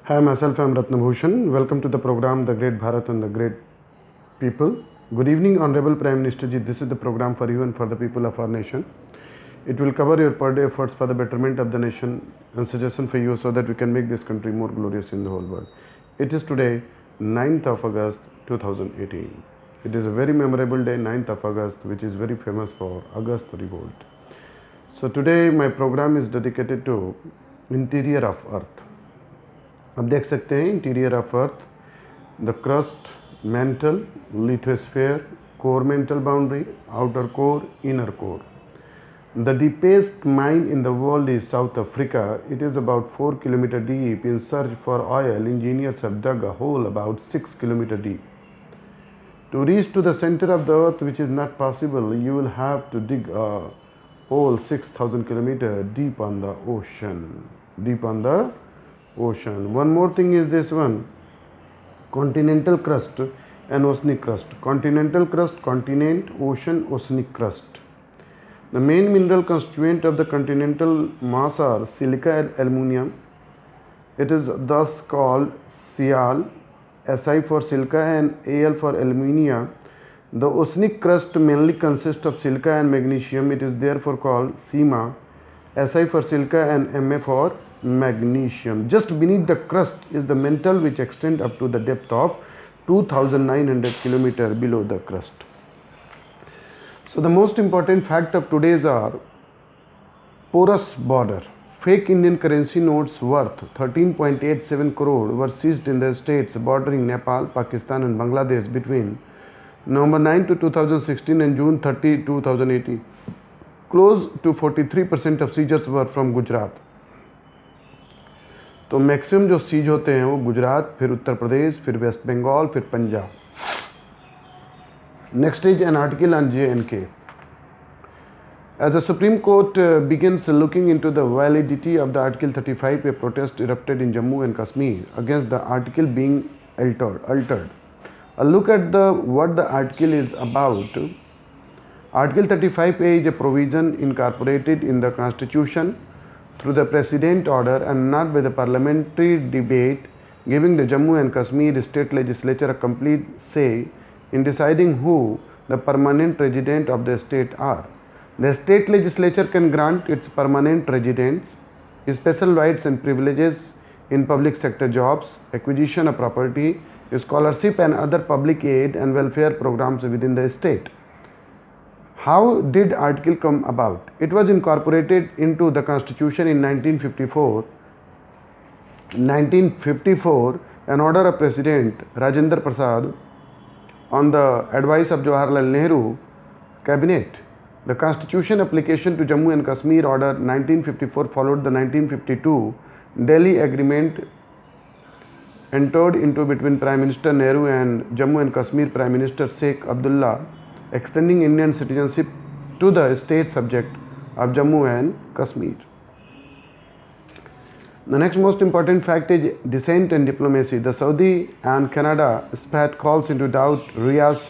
Hi, myself I am R.Bhushan. Welcome to the program The Great Bharat and the Great People. Good evening, Honorable Prime Minister Ji. This is the program for you and for the people of our nation. It will cover your per day efforts for the betterment of the nation and suggestion for you so that we can make this country more glorious in the whole world. It is today 9th of August 2018. It is a very memorable day, 9th of August, which is very famous for August Revolt. So today my program is dedicated to interior of earth. अब देख सकते हैं interior of earth, the crust, mental, lithosphere, core mantle boundary, outer core, inner core. The deepest mine in the world is South Africa. It is about 4 km deep. In search for oil, engineers have dug a hole about 6 km deep. To reach to the center of the earth, which is not possible, you will have to dig a hole 6,000 km deep on the ocean. Deep on the ocean. One more thing is this one: continental crust and oceanic crust. Continental crust, continent, ocean, oceanic crust. The main mineral constituent of the continental mass are silica and aluminium. It is thus called Sial, Si for silica and Al for aluminium. The oceanic crust mainly consists of silica and magnesium. It is therefore called Sima, Si for silica and Ma for magnesium. Just beneath the crust is the mantle, which extends up to the depth of 2,900 km below the crust. So the most important fact of today's are porous border. Fake Indian currency notes worth 13.87 crore were seized in the states bordering Nepal, Pakistan and Bangladesh between November 9 to 2016 and June 30, 2018. Close to 43% of seizures were from Gujarat. तो maximum जो seize होते हैं वो गुजरात, फिर उत्तर प्रदेश, फिर waste Bengal, फिर Punjab. Next is an article on J&K. As the Supreme Court begins looking into the validity of the Article 35, a protest erupted in Jammu and Kashmir against the article being altered. A look at what the article is about. Article 35A is a provision incorporated in the Constitution through the President order and not by the parliamentary debate, giving the Jammu and Kashmir state legislature a complete say in deciding who the permanent resident of the state are. The state legislature can grant its permanent residents special rights and privileges in public sector jobs, acquisition of property, scholarship and other public aid and welfare programs within the state. How did article come about? It was incorporated into the Constitution in 1954. In 1954, an order of President Rajendra Prasad on the advice of Jawaharlal Nehru cabinet. The Constitution application to Jammu and Kashmir order 1954 followed the 1952 Delhi Agreement entered into between Prime Minister Nehru and Jammu and Kashmir Prime Minister Sheikh Abdullah, extending Indian citizenship to the state subject of Jammu and Kashmir. The next most important fact is dissent and diplomacy. The Saudi and Canada spat calls into doubt Riyadh's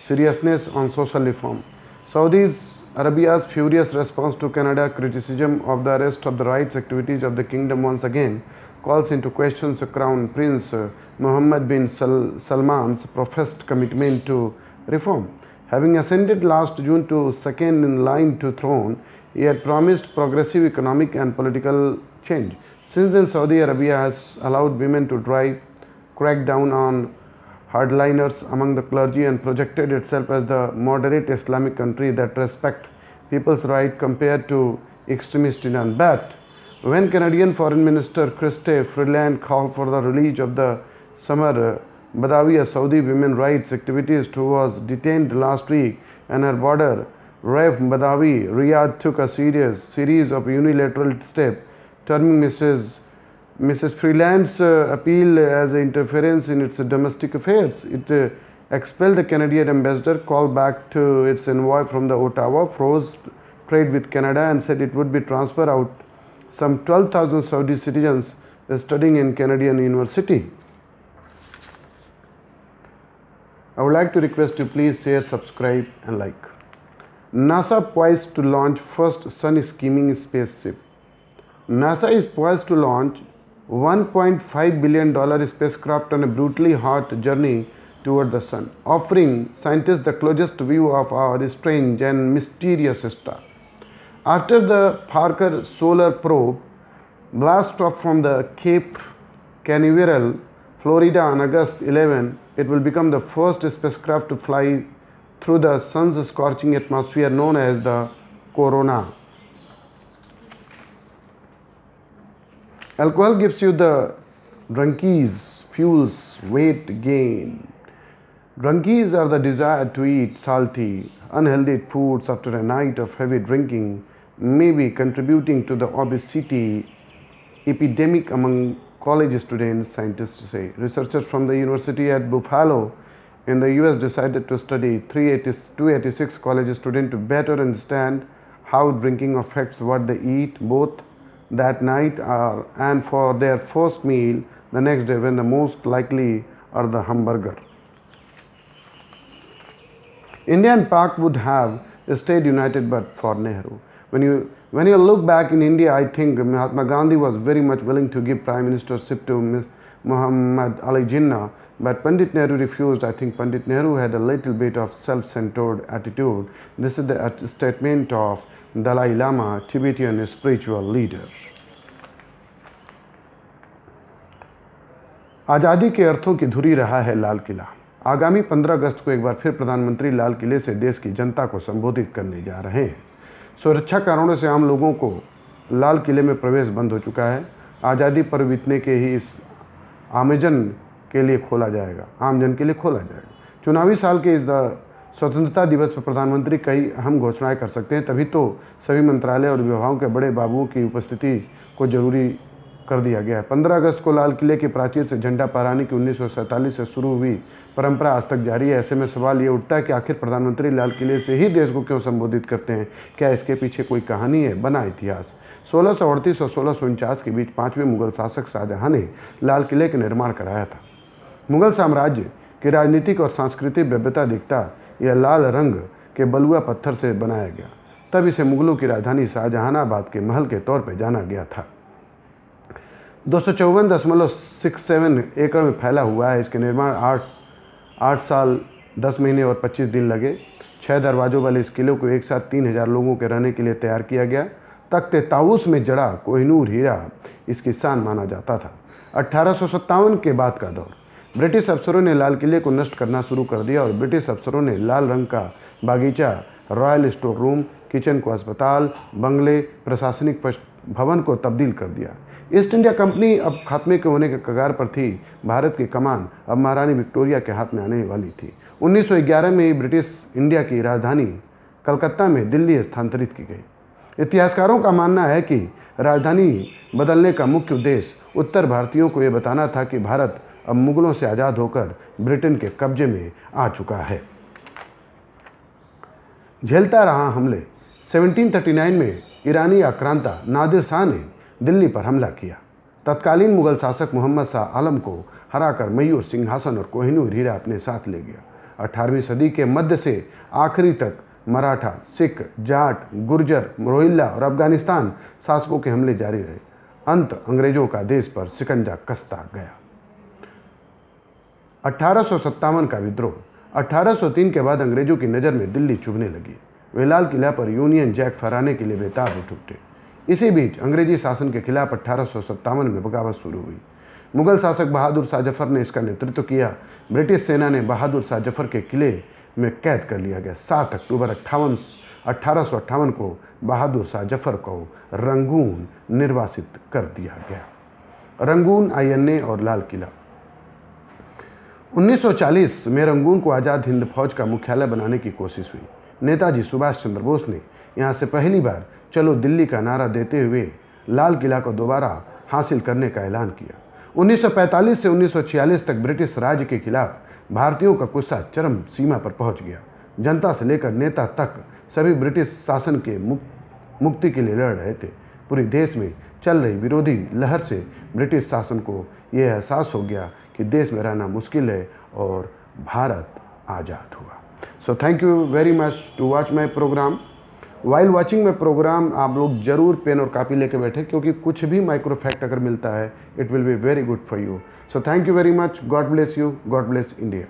seriousness on social reform. Saudi Arabia's furious response to Canada's criticism of the arrest of the rights activities of the kingdom once again calls into question Crown Prince Mohammed bin Salman's professed commitment to reform. Having ascended last June to second in line to throne, he had promised progressive economic and political change. Since then, Saudi Arabia has allowed women to crack down on hardliners among the clergy and projected itself as the moderate Islamic country that respects people's rights compared to extremist Iran. But when Canadian Foreign Minister Chrystia Freeland called for the release of the Summer Badawi, a Saudi women's rights activist who was detained last week, and her border Raif Badawi, Riyadh took a series of unilateral steps, terming Mrs. Freeland's appeal as interference in its domestic affairs. It expelled the Canadian ambassador, called back to its envoy from the Ottawa, froze trade with Canada, and said it would be transfer out some 12,000 Saudi citizens studying in Canadian university. I would like to request you please share, subscribe and like. NASA poised to launch first sun skimming spaceship. NASA is poised to launch $1.5 billion spacecraft on a brutally hot journey toward the sun, offering scientists the closest view of our strange and mysterious star. After the Parker Solar Probe blast off from the Cape Canaveral, Florida on August 11, it will become the first spacecraft to fly through the sun's scorching atmosphere known as the corona. Alcohol gives you the drunkies, fuels weight gain. Drunkies are the desire to eat salty, unhealthy foods after a night of heavy drinking, may be contributing to the obesity epidemic among college students, scientists say. Researchers from the University at Buffalo in the US decided to study 286 college students to better understand how drinking affects what they eat both that night and for their first meal the next day, when the most likely are the hamburger. India and Pak would have stayed united but for Nehru. When you look back in India, I think Mahatma Gandhi was very much willing to give Prime Ministership to Muhammad Ali Jinnah, but Pandit Nehru refused. I think Pandit Nehru had a little bit of self-centered attitude. This is the statement of Dalai Lama, Tibetan spiritual leader. आज़ादी के अर्थों की धुरी रहा है लाल किला। आगामी 15 अगस्त को एक बार फिर प्रधानमंत्री लाल किले से देश की जनता को संबोधित करने जा रहे हैं। सुरक्षा कारणों से आम लोगों को लाल किले में प्रवेश बंद हो चुका है। आज़ादी पर्व बीतने के ही इस आमजन के लिए खोला जाएगा, आमजन के लिए खोला जाएगा। चुनावी साल के इस स्वतंत्रता दिवस पर प्रधानमंत्री कई अहम घोषणाएं कर सकते हैं, तभी तो सभी मंत्रालय और विभागों के बड़े बाबुओं की उपस्थिति को जरूरी कर दिया गया है। 15 अगस्त को लाल किले की प्राचीर से झंडा फहराने की 1947 से शुरू हुई परंपरा आज तक जारी है। ऐसे में सवाल ये उठता है कि आखिर प्रधानमंत्री लाल किले से ही देश को क्यों संबोधित करते हैं? क्या इसके पीछे कोई कहानी है? बना इतिहास। 1638 और 1649 के बीच 5वें मुगल शासक शाहजहां ने लाल किले का निर्माण कराया था। मुगल साम्राज्य की राजनीतिक और सांस्कृतिक भव्यता दिखता यह लाल रंग के बलुआ पत्थर से बनाया गया। तब इसे मुगलों की राजधानी शाहजहानाबाद के महल के तौर पर जाना गया था। 254.67 एकड़ में फैला हुआ है। इसके निर्माण 8 साल 10 महीने और 25 दिन लगे। 6 दरवाजों वाले इस किले को एक साथ 3000 लोगों के रहने के लिए तैयार किया गया। तख्ते ताऊस में जड़ा कोहिनूर हीरा इसकी शान माना जाता था। 1857 के बाद का दौर, ब्रिटिश अफसरों ने लाल किले को नष्ट करना शुरू कर दिया और ब्रिटिश अफसरों ने लाल रंग का बागीचा, रॉयल स्टोर रूम, किचन को अस्पताल, बंगले, प्रशासनिक भवन को तब्दील कर दिया। ईस्ट इंडिया कंपनी अब खात्मे के होने के कगार पर थी। भारत की कमान अब महारानी विक्टोरिया के हाथ में आने वाली थी। 1911 में ही ब्रिटिश इंडिया की राजधानी कलकत्ता में दिल्ली स्थानांतरित की गई। इतिहासकारों का मानना है कि राजधानी बदलने का मुख्य उद्देश्य उत्तर भारतीयों को यह बताना था कि भारत अब मुगलों से आज़ाद होकर ब्रिटेन के कब्जे में आ चुका है। झेलता रहा हमले। 1739 में ईरानी आक्रांता नादिर शाह ने दिल्ली पर हमला किया। तत्कालीन मुगल शासक मोहम्मद शाह आलम को हराकर मयूर सिंहासन और कोहिनूर हीरा अपने साथ ले गया। 18वीं सदी के मध्य से आखिरी तक मराठा, सिख, जाट, गुर्जर, रोहिल्ला और अफगानिस्तान शासकों के हमले जारी रहे। अंत अंग्रेजों का देश पर शिकंजा कसता गया। 1857 का विद्रोह। 1803 के बाद अंग्रेजों की नज़र में दिल्ली चुभने लगी। वे लाल किला पर यूनियन जैक फहराने के लिए बेताब उठ उठे। इसी बीच अंग्रेजी शासन के खिलाफ 1857 में बगावत शुरू हुई। मुगल शासक बहादुर शाह जफर ने इसका नेतृत्व किया। ब्रिटिश सेना ने बहादुर शाह जफर के किले में कैद कर लिया गया। 7 अक्टूबर 1858 को बहादुर शाह जफर को रंगून निर्वासित कर दिया गया। रंगून, आईएनए और लाल किला। 1940 में रंगून को आज़ाद हिंद फौज का मुख्यालय बनाने की कोशिश हुई। नेताजी सुभाष चंद्र बोस ने यहाँ से पहली बार चलो दिल्ली का नारा देते हुए लाल किला को दोबारा हासिल करने का ऐलान किया। 1945 से 1946 तक ब्रिटिश राज के खिलाफ भारतीयों का गुस्सा चरम सीमा पर पहुंच गया। जनता से लेकर नेता तक सभी ब्रिटिश शासन के मुक्ति के लिए लड़ रहे थे। पूरे देश में चल रही विरोधी लहर से ब्रिटिश शासन को यह एहसास हो गया कि देश में रहना मुश्किल है और भारत आज़ाद हुआ। So thank you very much to watch my program. While watching my program आप लोग जरूर पेन और कापी लेके बैठे, क्योंकि कुछ भी माइक्रो फैक्ट अगर मिलता है it will be very good for you. So thank you very much. God bless you. God bless India.